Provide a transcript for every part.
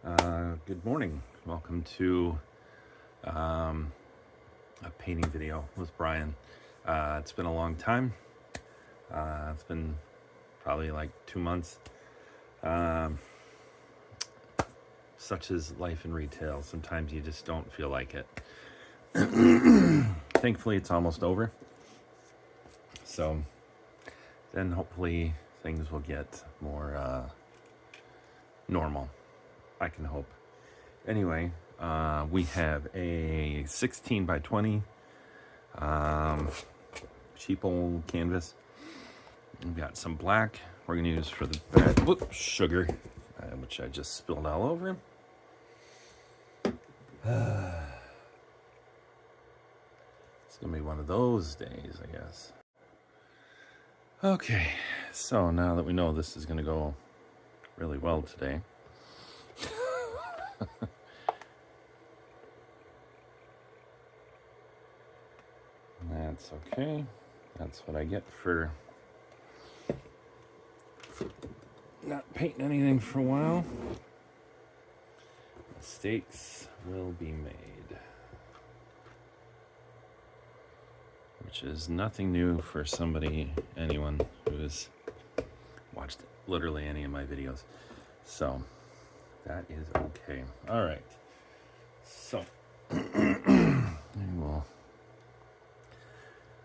Good morning. Welcome to a painting video with Brian. It's been a long time. It's been probably like 2 months. Such is life in retail. Sometimes you just don't feel like it. Thankfully, it's almost over. So then hopefully things will get more normal. I can hope. Anyway, we have a 16 by 20 cheap old canvas. We've got some black we're going to use for the bed. Whoop, sugar, which I just spilled all over. It's going to be one of those days, I guess. Okay, so now that we know this is going to go really well today, that's okay. That's what I get for not painting anything for a while. Mistakes will be made, which is nothing new for anyone who has watched literally any of my videos. So that is okay. All right. So I will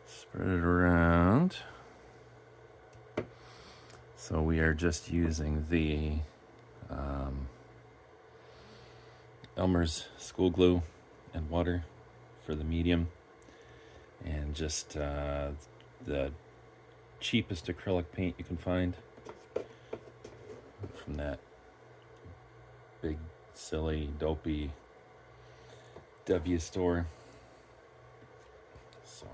spread it around. So we are just using the Elmer's school glue and water for the medium, and just the cheapest acrylic paint you can find from that big, silly, dopey W store. So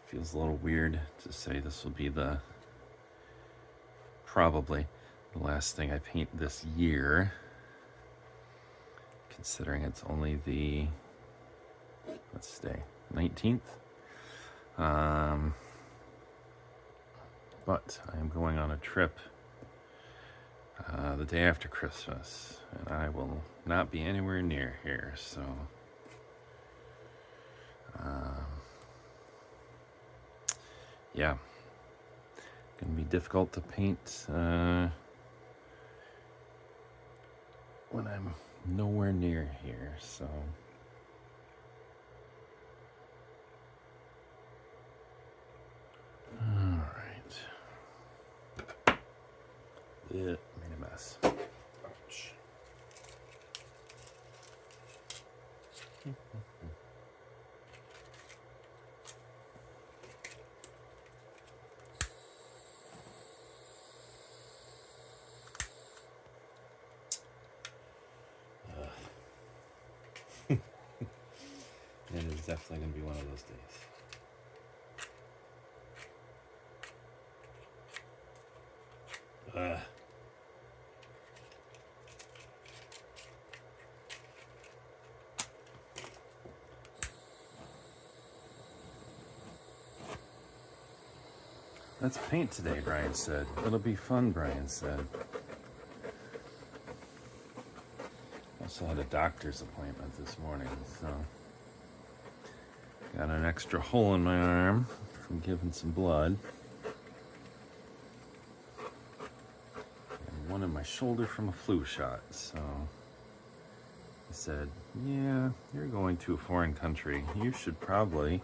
feels a little weird to say this will be probably the last thing I paint this year, considering it's only the, let's say, 19th. But I am going on a trip the day after Christmas, and I will not be anywhere near here, so yeah, gonna be difficult to paint when I'm nowhere near here, so all right. It made a mess. Ouch. It is definitely going to be one of those days. Let's paint today, Brian said. It'll be fun, Brian said. Also had a doctor's appointment this morning, so got an extra hole in my arm from giving some blood, and one in my shoulder from a flu shot. So he said, yeah, you're going to a foreign country. You should probably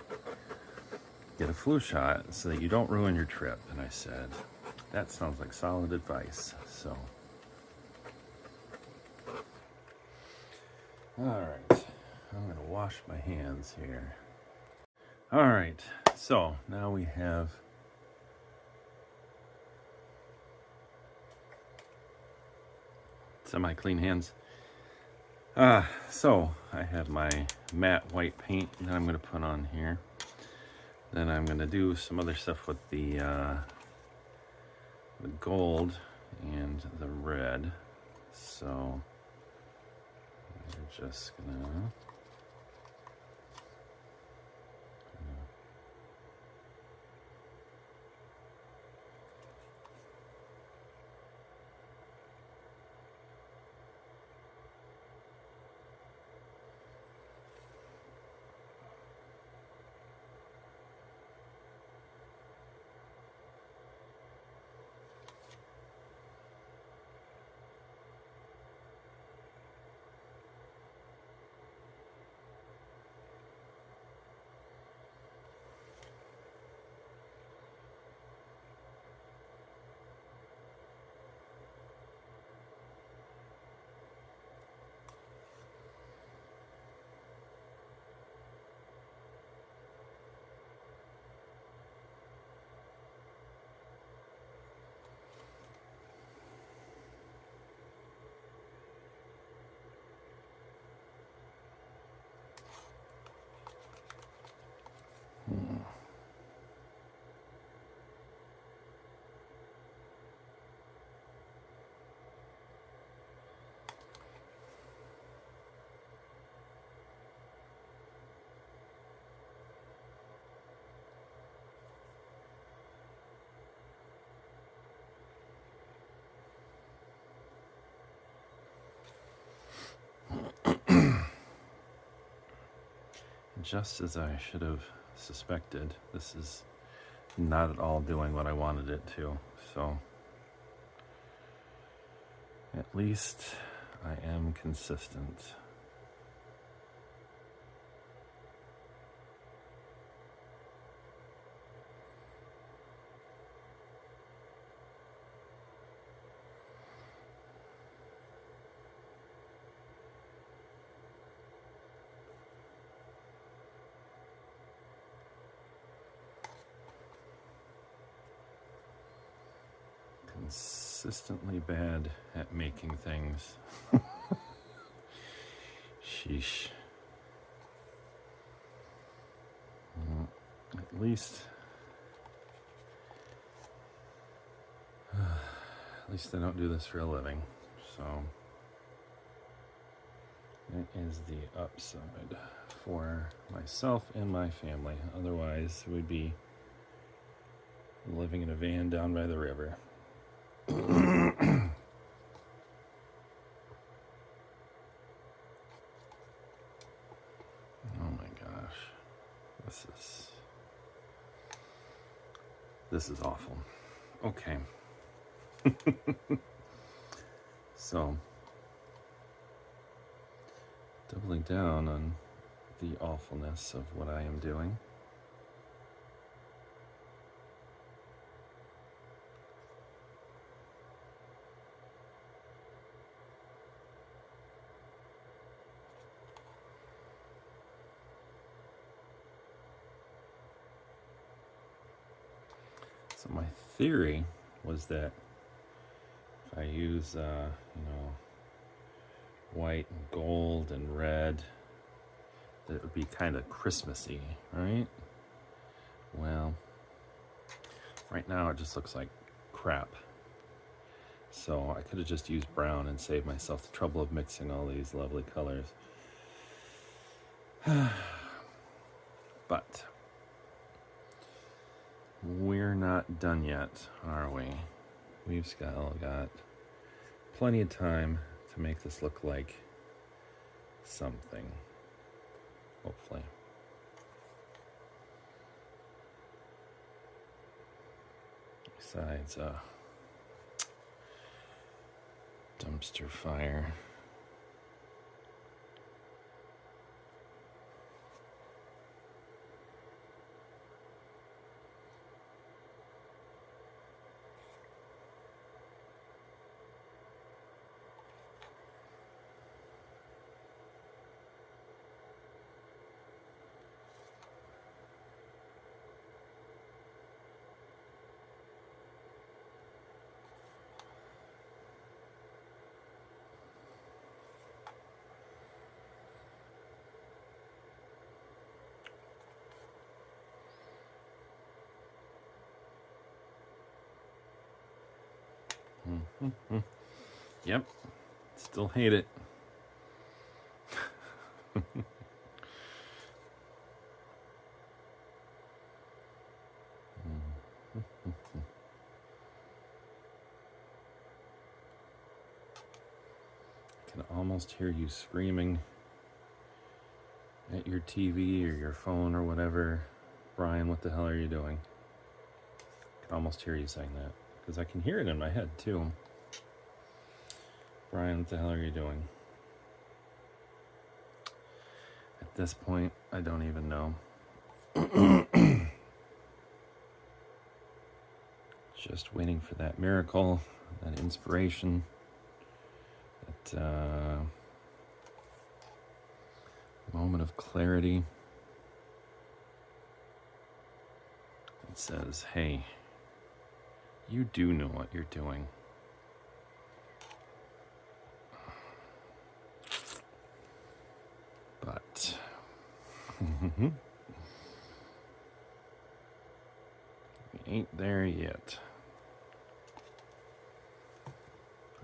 get a flu shot so that you don't ruin your trip. And I said, that sounds like solid advice. So all right, I'm gonna wash my hands here. All right, so now we have semi-clean hands. So I have my matte white paint that I'm gonna put on here. Then I'm gonna do some other stuff with the gold and the red. So we're just gonna just as I should have suspected, this is not at all doing what I wanted it to. So at least I am consistent. Consistently bad at making things. Sheesh. Well, at least I don't do this for a living. So that is the upside for myself and my family. Otherwise, we'd be living in a van down by the river. Oh my gosh. This is awful. Okay. So, doubling down on the awfulness of what I am doing. So my theory was that if I use, white and gold and red, that it would be kind of Christmassy, right? Well, right now it just looks like crap. So I could have just used brown and saved myself the trouble of mixing all these lovely colors. But we're not done yet, are we? We've still got plenty of time to make this look like something, hopefully. Besides a dumpster fire. Mm-hmm. Yep, still hate it. I can almost hear you screaming at your TV or your phone or whatever. Brian, what the hell are you doing? I can almost hear you saying that because I can hear it in my head too. Brian, what the hell are you doing? At this point, I don't even know. Just waiting for that miracle, that inspiration, that moment of clarity that says, hey, you do know what you're doing. But we ain't there yet.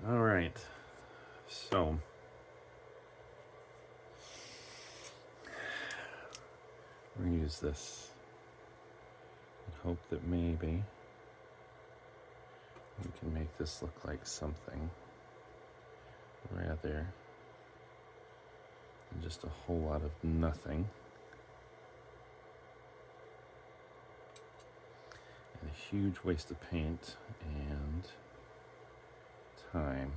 All right, so we're gonna use this and hope that maybe we can make this look like something rather than just a whole lot of nothing. huge waste of paint and time.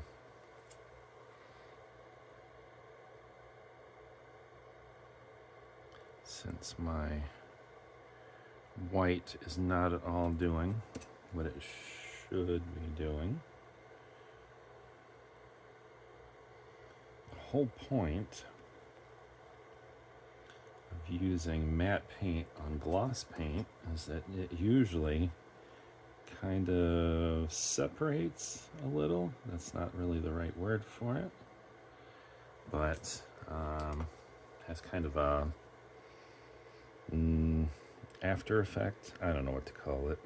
Since my white is not at all doing what it should be doing. The whole point of using matte paint on gloss paint is that it usually kind of separates a little. That's not really the right word for it, but has kind of a after effect. I don't know what to call it,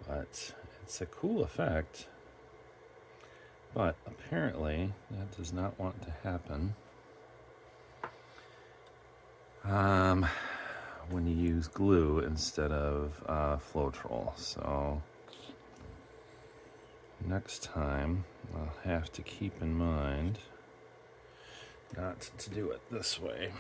but it's a cool effect. But apparently that does not want to happen when you use glue instead of Floetrol. So next time I'll have to keep in mind not to do it this way.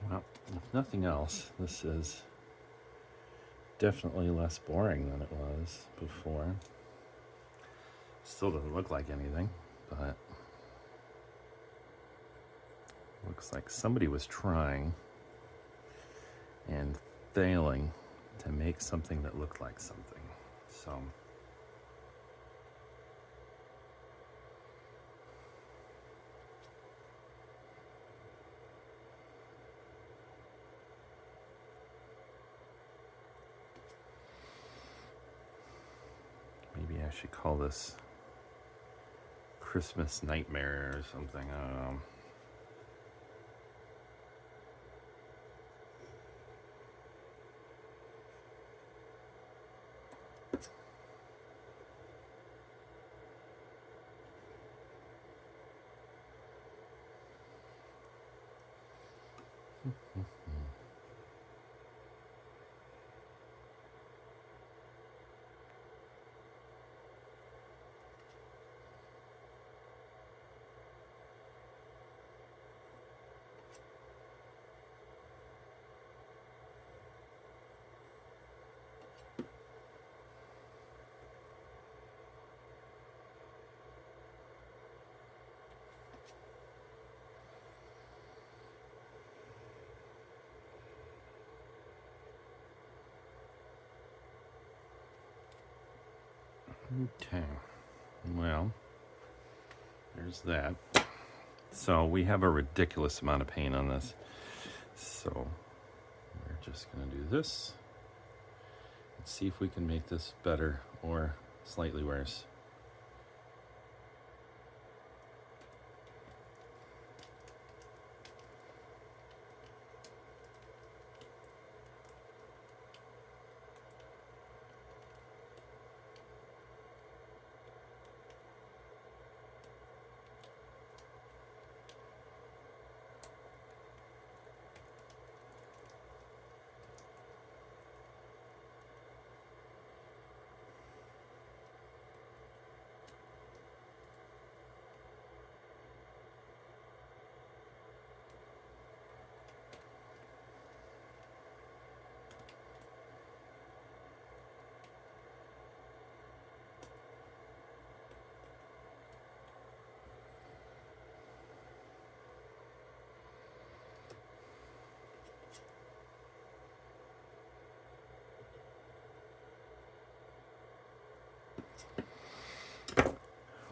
Well, if nothing else, this is definitely less boring than it was before. Still doesn't look like anything, but looks like somebody was trying and failing to make something that looked like something. So maybe I should call this Christmas Nightmare or something. I don't know. Okay, well, there's that. So we have a ridiculous amount of paint on this. So we're just gonna do this. Let's see if we can make this better or slightly worse.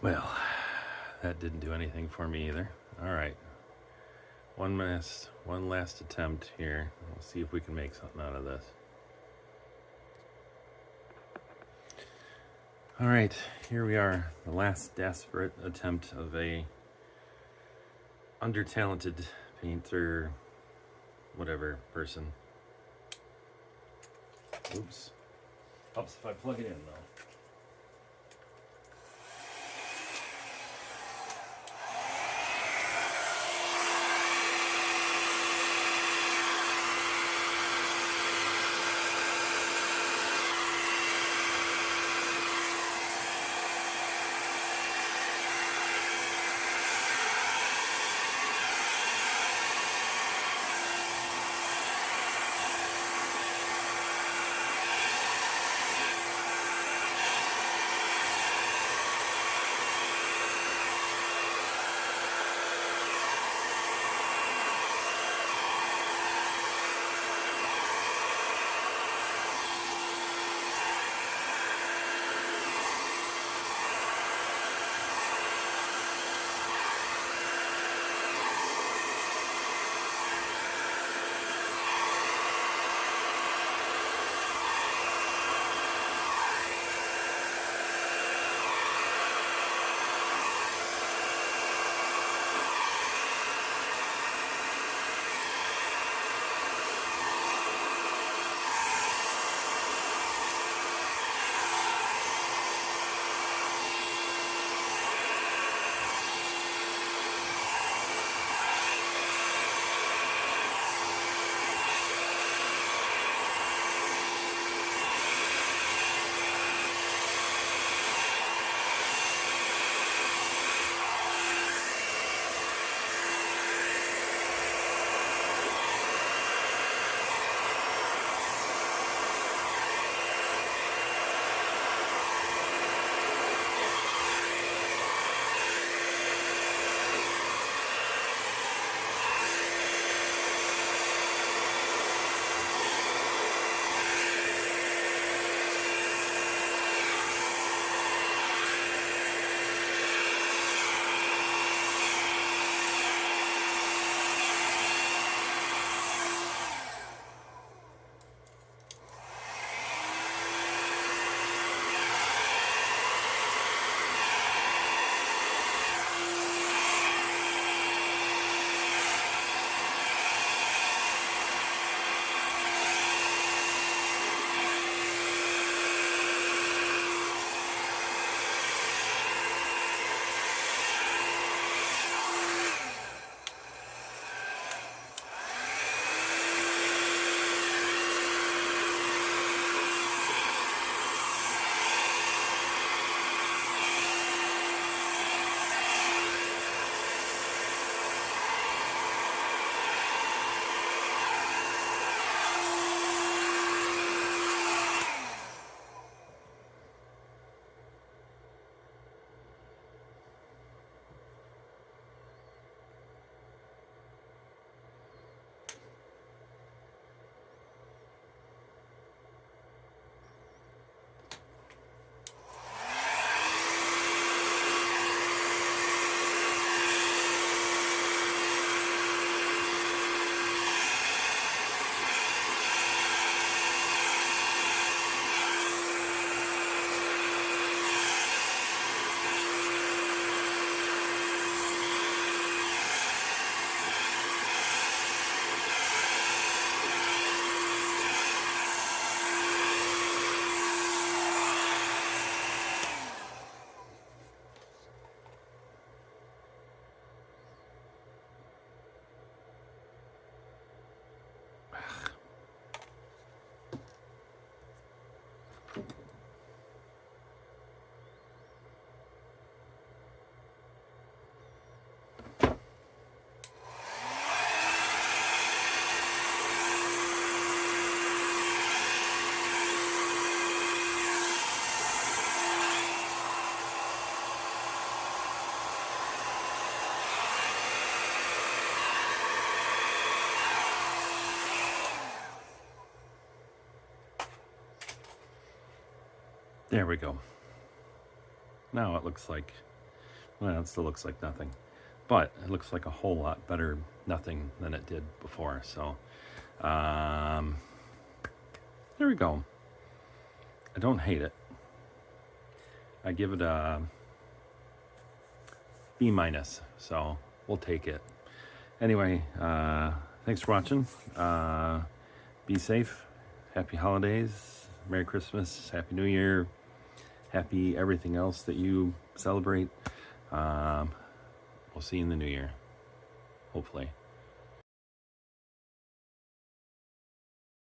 Well, that didn't do anything for me either. All right, one last attempt here. We'll see if we can make something out of this. All right, here we are, the last desperate attempt of a under-talented painter, whatever person. Oops. Helps if I plug it in though. There we go. Now it looks like, well, it still looks like nothing, but it looks like a whole lot better nothing than it did before. So there we go. I don't hate it. I give it a B minus, so we'll take it. Anyway, thanks for watching. Be safe. Happy holidays. Merry Christmas. Happy New Year. Happy everything else that you celebrate. We'll see you in the new year, hopefully.